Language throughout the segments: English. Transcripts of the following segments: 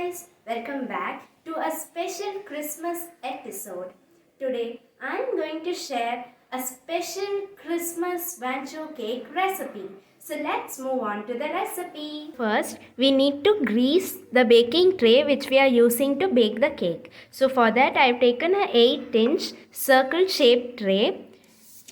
guys, welcome back to a special Christmas episode. Today I'm going to share a special Christmas banjo cake recipe. So let's move on to the recipe. First, we need to grease the baking tray which we are using to bake the cake. So for that I've taken a 8-inch circle shaped tray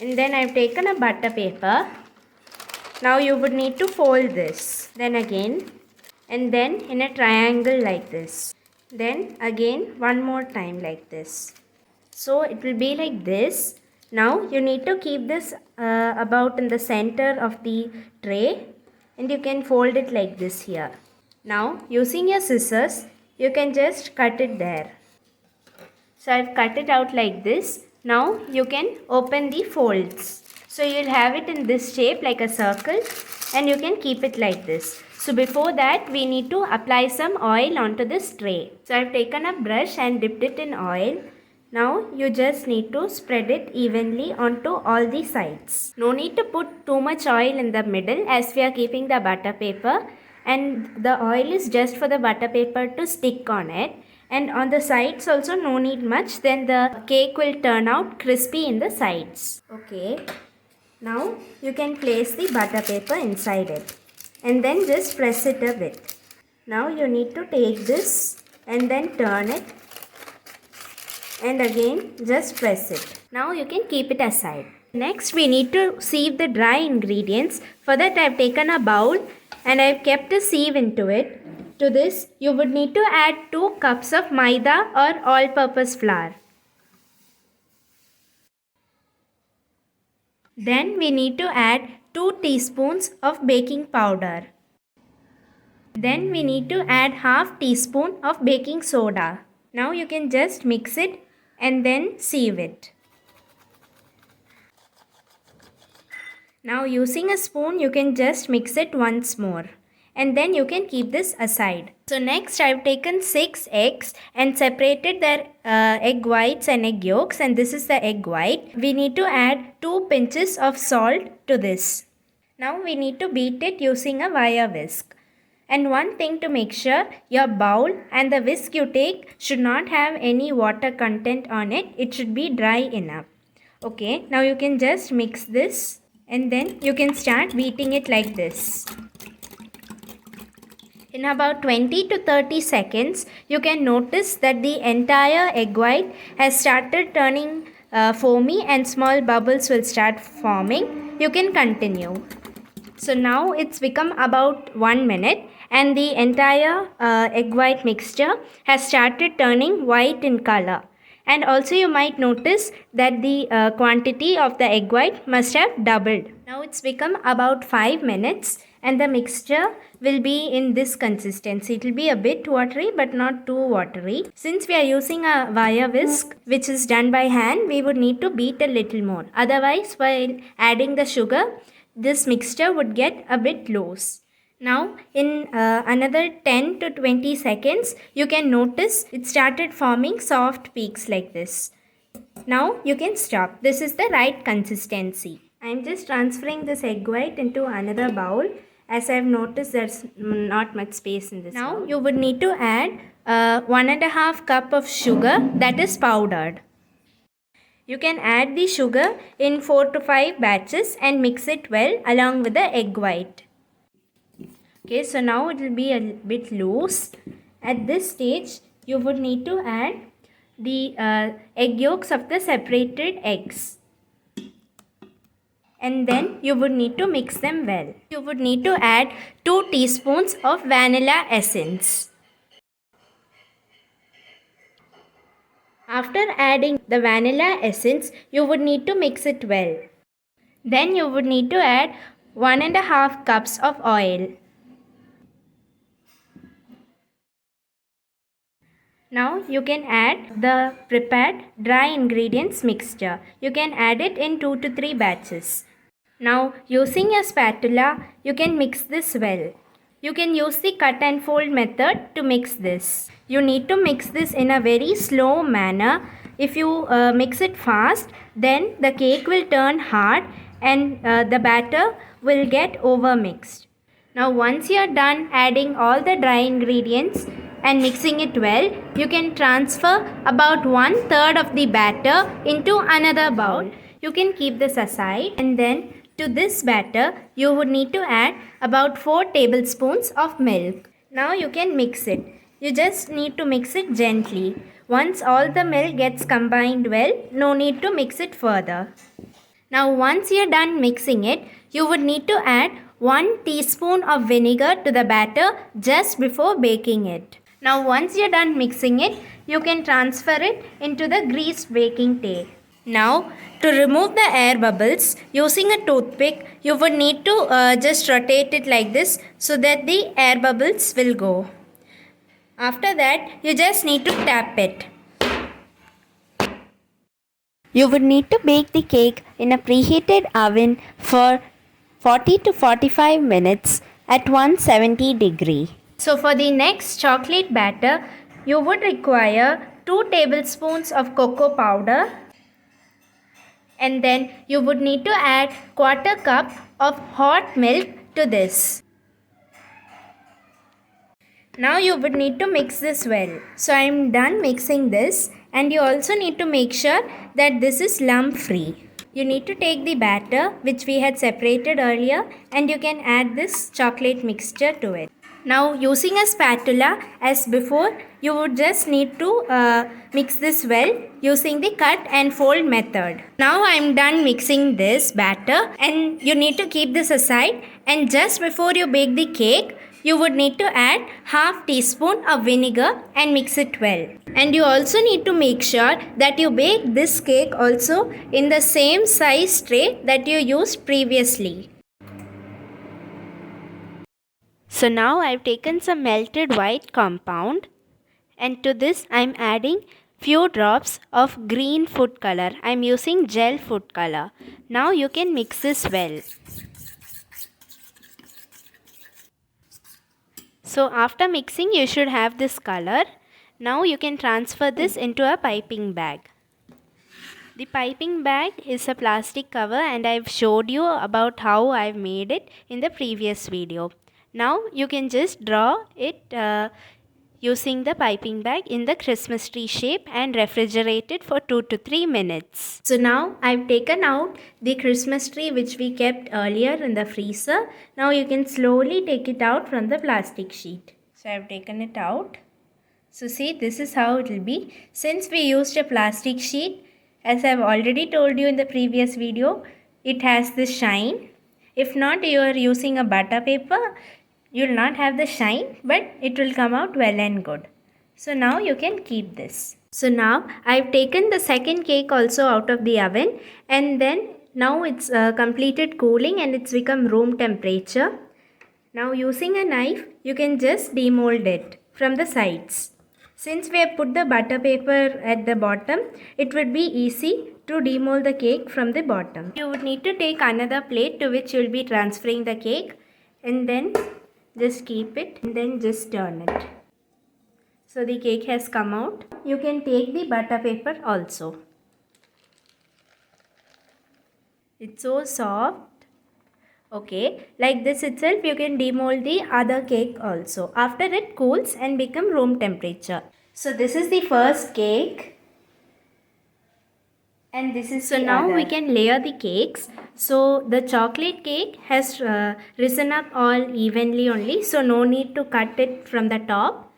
and then I've taken a butter paper. Now you would need to fold this. Then again and then in a triangle like this. Then again one more time like this. So it will be like this. Now you need to keep this about in the center of the tray and you can fold it like this here. Now using your scissors you can just cut it there. So I've cut it out like this. Now you can open the folds. So you'll have it in this shape like a circle and you can keep it like this. So before that we need to apply some oil onto this tray. So I've taken a brush and dipped it in oil. Now you just need to spread it evenly onto all the sides. No need to put too much oil in the middle as we are keeping the butter paper, and the oil is just for the butter paper to stick on it. And on the sides also no need much, then the cake will turn out crispy in the sides. Okay. Now you can place the butter paper inside it and then just press it a bit. Now you need to take this and then turn it and again just press it. Now you can keep it aside. Next we need to sieve the dry ingredients. For that I have taken a bowl and I have kept a sieve into it. To this you would need to add 2 cups of maida or all-purpose flour. Then we need to add 2 teaspoons of baking powder. Then we need to add half teaspoon of baking soda. Now you can just mix it and then sieve it. Now using a spoon you can just mix it once more. And then you can keep this aside. So next I have taken 6 eggs and separated their egg whites and egg yolks, and this is the egg white. We need to add 2 pinches of salt to this. Now we need to beat it using a wire whisk. And one thing to make sure, your bowl and the whisk you take should not have any water content on it. It should be dry enough. Okay, now you can just mix this and then you can start beating it like this. In about 20 to 30 seconds, you can notice that the entire egg white has started turning foamy and small bubbles will start forming. You can continue. So now it's become about 1 minute and the entire egg white mixture has started turning white in color. And also you might notice that the quantity of the egg white must have doubled. Now it's become about 5 minutes and the mixture will be in this consistency. It will be a bit watery but not too watery. Since we are using a wire whisk which is done by hand, we would need to beat a little more. Otherwise, while adding the sugar, this mixture would get a bit loose. Now in another 10 to 20 seconds, you can notice it started forming soft peaks like this. Now you can stop. This is the right consistency. I am just transferring this egg white into another bowl as I have noticed there's not much space in this bowl. Now you would need to add 1.5 cup of sugar that is powdered. You can add the sugar in 4 to 5 batches and mix it well along with the egg white. Okay, so now it will be a bit loose. At this stage, you would need to add the egg yolks of the separated eggs. And then you would need to mix them well. You would need to add 2 teaspoons of vanilla essence. After adding the vanilla essence, you would need to mix it well. Then you would need to add 1.5 cups of oil. Now you can add the prepared dry ingredients mixture. You can add it in 2 to 3 batches. Now using a spatula, you can mix this well. You can use the cut and fold method to mix this. You need to mix this in a very slow manner. If you mix it fast, then the cake will turn hard and the batter will get over mixed. Now once you are done adding all the dry ingredients, and mixing it well, you can transfer about 1/3 of the batter into another bowl. You can keep this aside, and then to this batter you would need to add about 4 tablespoons of milk. Now you can mix it. You just need to mix it gently. Once all the milk gets combined well, no need to mix it further. Now once you're done mixing it, you would need to add 1 teaspoon of vinegar to the batter just before baking it. Now once you're done mixing it, you can transfer it into the greased baking tray. Now to remove the air bubbles, using a toothpick, you would need to just rotate it like this so that the air bubbles will go. After that, you just need to tap it. You would need to bake the cake in a preheated oven for 40 to 45 minutes at 170 degree. So for the next chocolate batter, you would require 2 tablespoons of cocoa powder, and then you would need to add 1/4 cup of hot milk to this. Now you would need to mix this well. So I am done mixing this, and you also need to make sure that this is lump free. You need to take the batter which we had separated earlier, and you can add this chocolate mixture to it. Now using a spatula as before, you would just need to mix this well using the cut and fold method. Now I am done mixing this batter, and you need to keep this aside, and just before you bake the cake, you would need to add 1/2 teaspoon of vinegar and mix it well. And you also need to make sure that you bake this cake also in the same size tray that you used previously. So now I've taken some melted white compound, and to this I'm adding few drops of green food color. I'm using gel food color. Now you can mix this well. So after mixing, you should have this color. Now you can transfer this into a piping bag. The piping bag is a plastic cover, and I've showed you about how I've made it in the previous video. Now you can just draw it using the piping bag in the Christmas tree shape and refrigerate it for 2 to 3 minutes. So now I've taken out the Christmas tree which we kept earlier in the freezer. Now you can slowly take it out from the plastic sheet. So I've taken it out. So see, this is how it will be. Since we used a plastic sheet, as I've already told you in the previous video, it has this shine. If not, you are using a butter paper, you will not have the shine, but it will come out well and good. So now you can keep this. So now I've taken the second cake also out of the oven, and then now it's completed cooling and it's become room temperature. Now using a knife, you can just demold it from the sides. Since we have put the butter paper at the bottom, it would be easy to demold the cake from the bottom. You would need to take another plate to which you will be transferring the cake, and then just keep it and then just turn it. So the cake has come out. You can take the butter paper also. It's so soft. Okay, like this itself you can demold the other cake also after it cools and become room temperature. So this is the first cake, and this is so now other. We can layer the cakes. So the chocolate cake has risen up all evenly only, so no need to cut it from the top.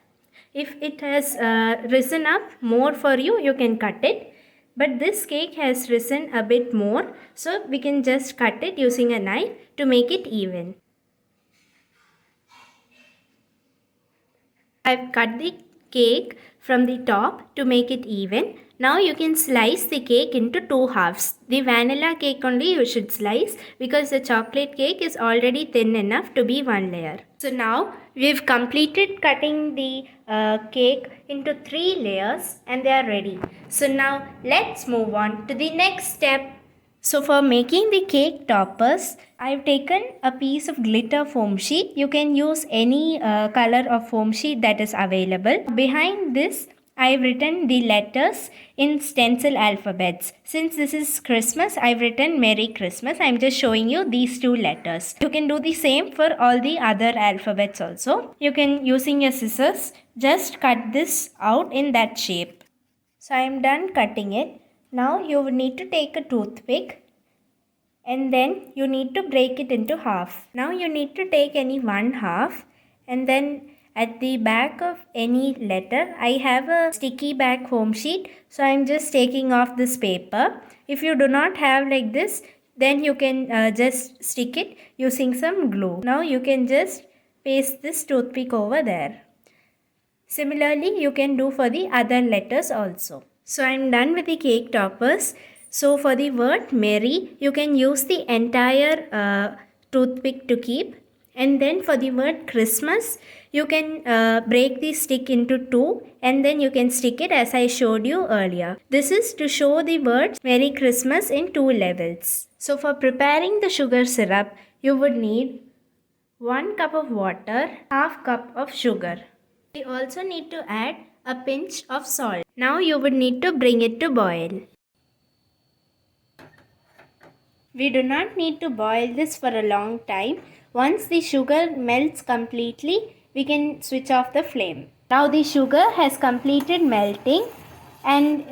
If it has risen up more for you, you can cut it. But this cake has risen a bit more, so we can just cut it using a knife to make it even. I've cut the cake from the top to make it even. Now you can slice the cake into 2 halves. The vanilla cake only you should slice, because the chocolate cake is already thin enough to be one layer. So now we've completed cutting the cake into 3 layers, and they are ready. So now let's move on to the next step. So for making the cake toppers, I've taken a piece of glitter foam sheet. You can use any color of foam sheet that is available. Behind this, I've written the letters in stencil alphabets. Since this is Christmas, I've written Merry Christmas. I'm just showing you these two letters. You can do the same for all the other alphabets also. You can, using your scissors, just cut this out in that shape. So I'm done cutting it. Now you would need to take a toothpick and then you need to break it into half. Now you need to take any one half and then at the back of any letter, I have a sticky back home sheet. So I'm just taking off this paper. If you do not have like this, then you can just stick it using some glue. Now you can just paste this toothpick over there. Similarly, you can do for the other letters also. So I'm done with the cake toppers. So for the word Merry, you can use the entire toothpick to keep. And then for the word Christmas, you can break the stick into two and then you can stick it as I showed you earlier. This is to show the words Merry Christmas in two levels. So for preparing the sugar syrup, you would need 1 cup of water, half cup of sugar. We also need to add a pinch of salt. Now you would need to bring it to boil. We do not need to boil this for a long time. Once the sugar melts completely, we can switch off the flame. Now the sugar has completed melting and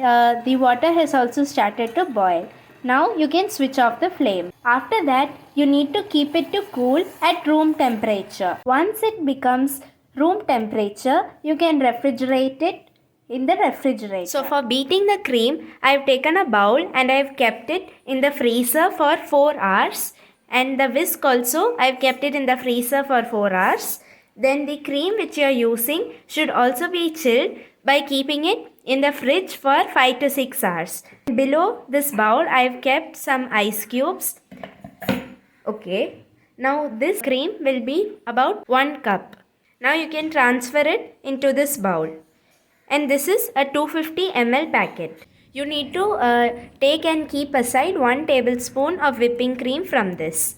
the water has also started to boil. Now you can switch off the flame. After that, you need to keep it to cool at room temperature. Once it becomes room temperature, you can refrigerate it in the refrigerator. So for beating the cream, I have taken a bowl and I have kept it in the freezer for 4 hours. And the whisk also, I have kept it in the freezer for 4 hours. Then the cream which you are using should also be chilled by keeping it in the fridge for 5 to 6 hours. Below this bowl, I have kept some ice cubes. Okay. Now this cream will be about 1 cup. Now you can transfer it into this bowl. And this is a 250 ml packet. You need to take and keep aside 1 tablespoon of whipping cream from this.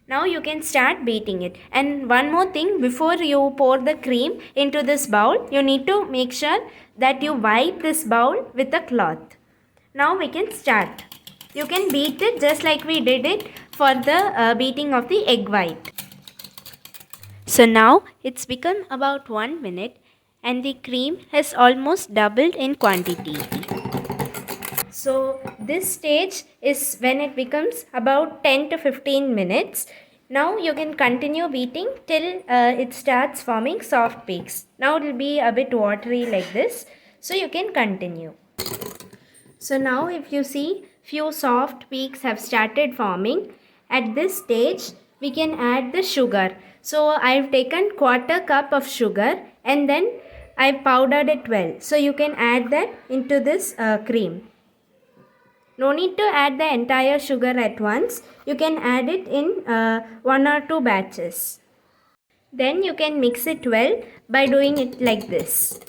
Now you can start beating it. And one more thing, before you pour the cream into this bowl, you need to make sure that you wipe this bowl with a cloth. Now we can start. You can beat it just like we did it for the beating of the egg white. So now it's become about 1 minute and the cream has almost doubled in quantity. So this stage is when it becomes about 10 to 15 minutes. Now you can continue beating till it starts forming soft peaks. Now it will be a bit watery like this. So you can continue. So now if you see few soft peaks have started forming. At this stage we can add the sugar. So I have taken 1/4 cup of sugar and then I powdered it well. So you can add that into this cream. No need to add the entire sugar at once. You can add it in 1 or 2 batches. Then you can mix it well by doing it like this.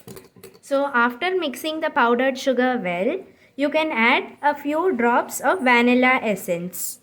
So after mixing the powdered sugar well, you can add a few drops of vanilla essence.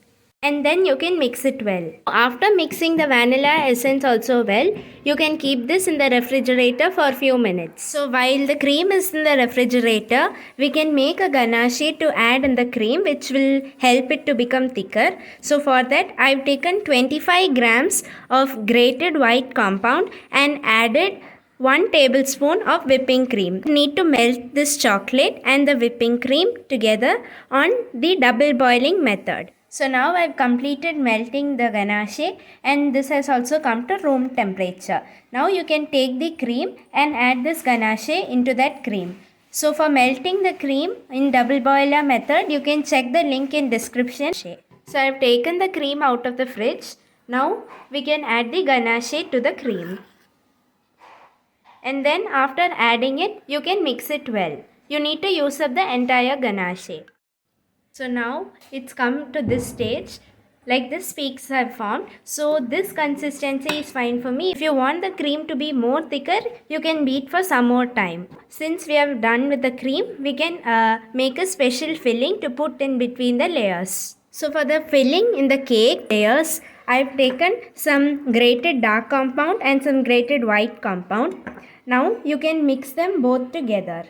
And then you can mix it well. After mixing the vanilla essence also well, you can keep this in the refrigerator for a few minutes. So while the cream is in the refrigerator, we can make a ganache to add in the cream which will help it to become thicker. So for that, I've taken 25 grams of grated white compound and added 1 tablespoon of whipping cream. You need to melt this chocolate and the whipping cream together on the double boiling method. So now I've completed melting the ganache and this has also come to room temperature. Now you can take the cream and add this ganache into that cream. So for melting the cream in double boiler method, you can check the link in description. So I've taken the cream out of the fridge. Now we can add the ganache to the cream. And then after adding it, you can mix it well. You need to use up the entire ganache. So now it's come to this stage, like this peaks have formed. So this consistency is fine for me. If you want the cream to be more thicker, you can beat for some more time. Since we have done with the cream, we can make a special filling to put in between the layers. So for the filling in the cake layers, I've taken some grated dark compound and some grated white compound. Now you can mix them both together.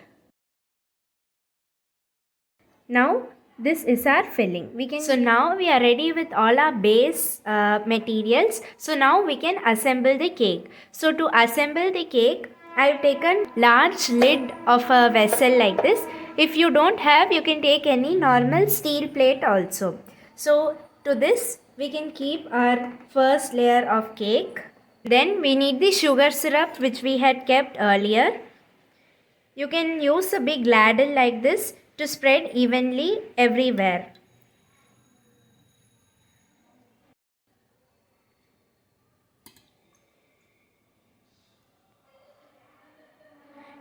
Now this is our filling. So now we are ready with all our base materials. So now we can assemble the cake. So to assemble the cake, I have taken large lid of a vessel like this. If you don't have, you can take any normal steel plate also. So to this we can keep our first layer of cake. Then we need the sugar syrup which we had kept earlier. You can use a big ladle like this to spread evenly everywhere.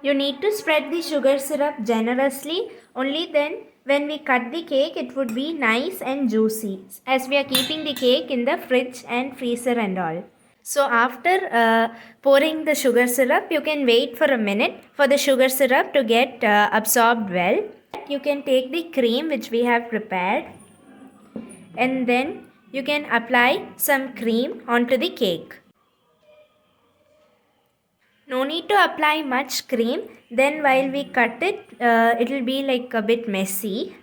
You need to spread the sugar syrup generously. Only then when we cut the cake it would be nice and juicy, as we are keeping the cake in the fridge and freezer and all. So after pouring the sugar syrup, you can wait for a minute for the sugar syrup to get absorbed well. You can take the cream which we have prepared, and then you can apply some cream onto the cake. No need to apply much cream, then while we cut it, it will be like a bit messy.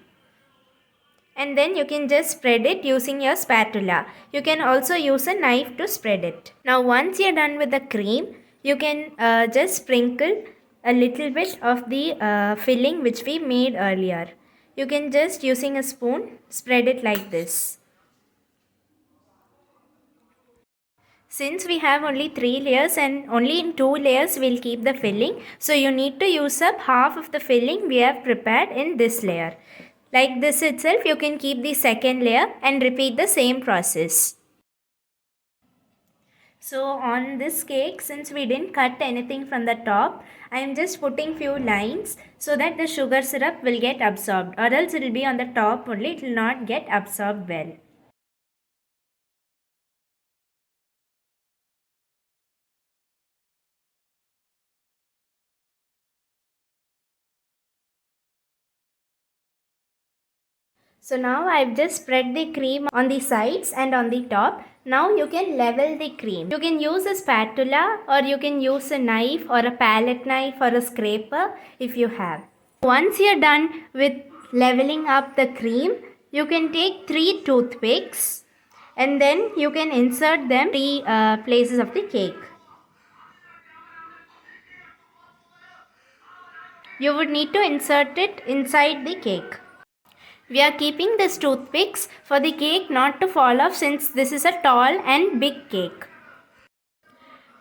And then you can just spread it using your spatula. You can also use a knife to spread it. Now once you are done with the cream, you can just sprinkle a little bit of the filling which we made earlier. You can just using a spoon spread it like this. Since we have only 3 layers and only in 2 layers we'll keep the filling, so you need to use up half of the filling we have prepared in this layer. Like this itself, you can keep the second layer and repeat the same process. So on this cake, since we didn't cut anything from the top, I am just putting few lines so that the sugar syrup will get absorbed, or else it will be on the top only, it will not get absorbed well. So now I have just spread the cream on the sides and on the top. Now you can level the cream. You can use a spatula, or you can use a knife or a palette knife or a scraper if you have. Once you are done with leveling up the cream, you can take 3 toothpicks and then you can insert them 3 places of the cake. You would need to insert it inside the cake. We are keeping these toothpicks for the cake not to fall off, since this is a tall and big cake.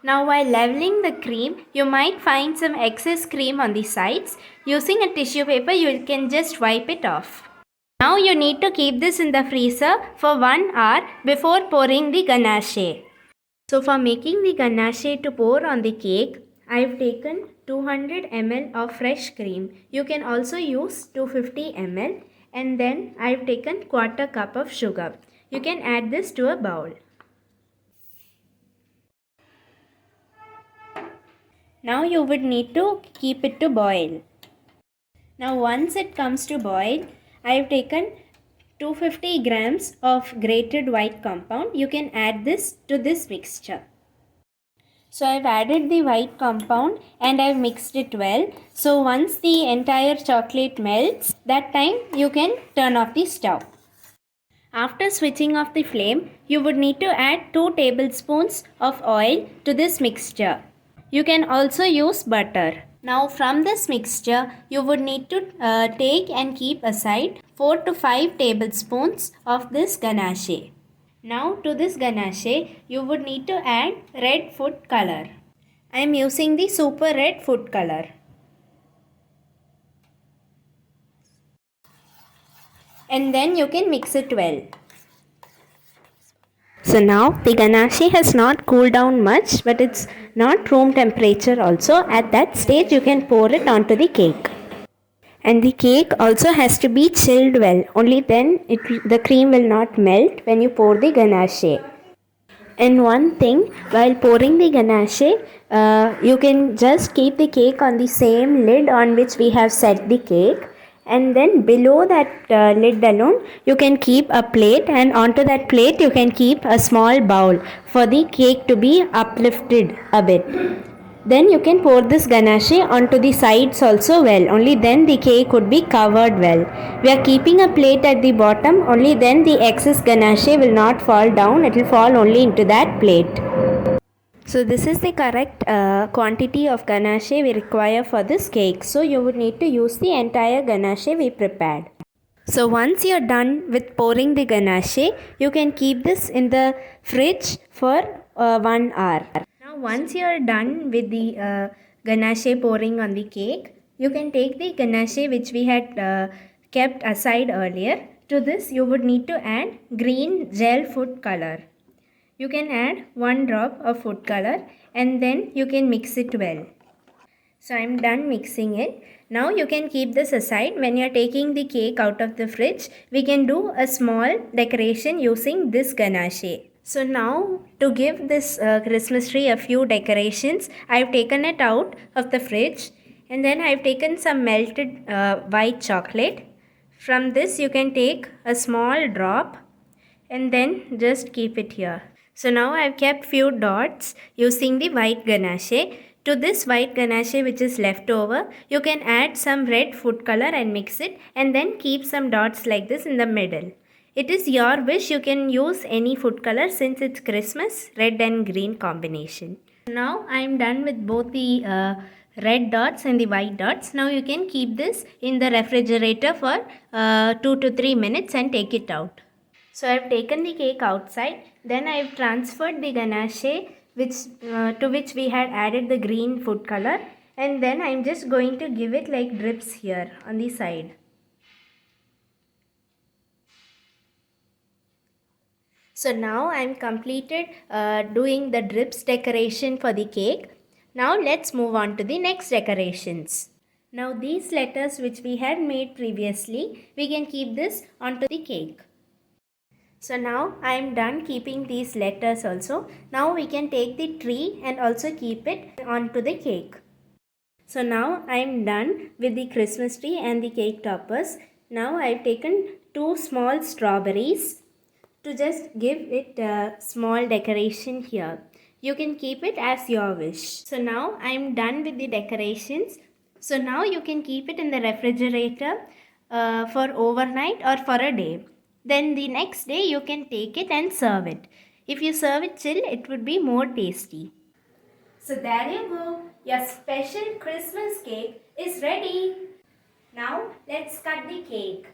Now while leveling the cream, you might find some excess cream on the sides. Using a tissue paper, you can just wipe it off. Now you need to keep this in the freezer for 1 hour before pouring the ganache. So for making the ganache to pour on the cake, I have taken 200 ml of fresh cream. You can also use 250 ml. And then I have taken 1/4 cup of sugar. You can add this to a bowl. Now you would need to keep it to boil. Now once it comes to boil, I have taken 250 grams of grated white compound. You can add this to this mixture. So I have added the white compound and I have mixed it well. So once the entire chocolate melts, that time you can turn off the stove. After switching off the flame, you would need to add 2 tablespoons of oil to this mixture. You can also use butter. Now from this mixture, you would need to take and keep aside 4 to 5 tablespoons of this ganache. Now to this ganache, you would need to add red food color. I am using the super red food color. And then you can mix it well. So now the ganache has not cooled down much, but it's not room temperature also. At that stage you can pour it onto the cake. And the cake also has to be chilled well. Only then the cream will not melt when you pour the ganache. And one thing, while pouring the ganache, you can just keep the cake on the same lid on which we have set the cake. And then below that lid alone, you can keep a plate, and onto that plate you can keep a small bowl for the cake to be uplifted a bit. Then you can pour this ganache onto the sides also well. Only then the cake would be covered well. We are keeping a plate at the bottom. Only then the excess ganache will not fall down. It will fall only into that plate. So this is the correct quantity of ganache we require for this cake. So you would need to use the entire ganache we prepared. So once you're done with pouring the ganache, you can keep this in the fridge for 1 hour. Now once you're done with the ganache pouring on the cake, you can take the ganache which we had kept aside earlier. To this you would need to add green gel food color. You can add 1 drop of food color and then you can mix it well. So I'm done mixing it. Now you can keep this aside. When you're taking the cake out of the fridge, we can do a small decoration using this ganache. So now to give this Christmas tree a few decorations, I've taken it out of the fridge and then I've taken some melted white chocolate. From this you can take a small drop and then just keep it here. So now I've kept few dots using the white ganache. To this white ganache which is left over, you can add some red food color and mix it and then keep some dots like this in the middle. It is your wish, you can use any food color since it's Christmas, red and green combination. Now I am done with both the red dots and the white dots. Now you can keep this in the refrigerator for 2 to 3 minutes and take it out. So I have taken the cake outside, then I have transferred the ganache to which we had added the green food color, and then I am just going to give it like drips here on the side. So now I am completed doing the drips decoration for the cake. Now let's move on to the next decorations. Now these letters which we had made previously, we can keep this onto the cake. So now I am done keeping these letters also. Now we can take the tree and also keep it onto the cake. So now I am done with the Christmas tree and the cake toppers. Now I have taken 2 small strawberries to just give it a small decoration here. You can keep it as your wish. So now I am done with the decorations. So now you can keep it in the refrigerator for overnight or for a day. Then the next day you can take it and serve it. If you serve it chill, it would be more tasty. So there you go. Your special Christmas cake is ready. Now let's cut the cake.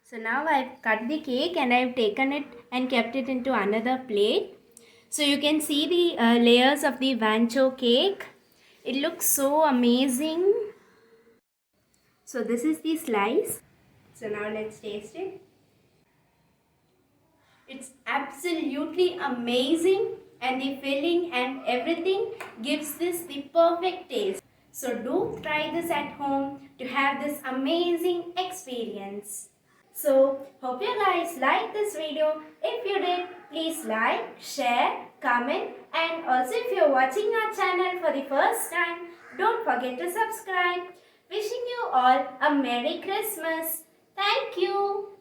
So now I've cut the cake and I've taken it and kept it into another plate. So you can see the layers of the vancho cake. It looks so amazing. So this is the slice. So now let's taste it. It's absolutely amazing and the filling and everything gives this the perfect taste. So do try this at home to have this amazing experience. So hope you guys like this video. If you did, please like, share, comment, and also if you're watching our channel for the first time, don't forget to subscribe. Wishing you all a Merry Christmas. Thank you.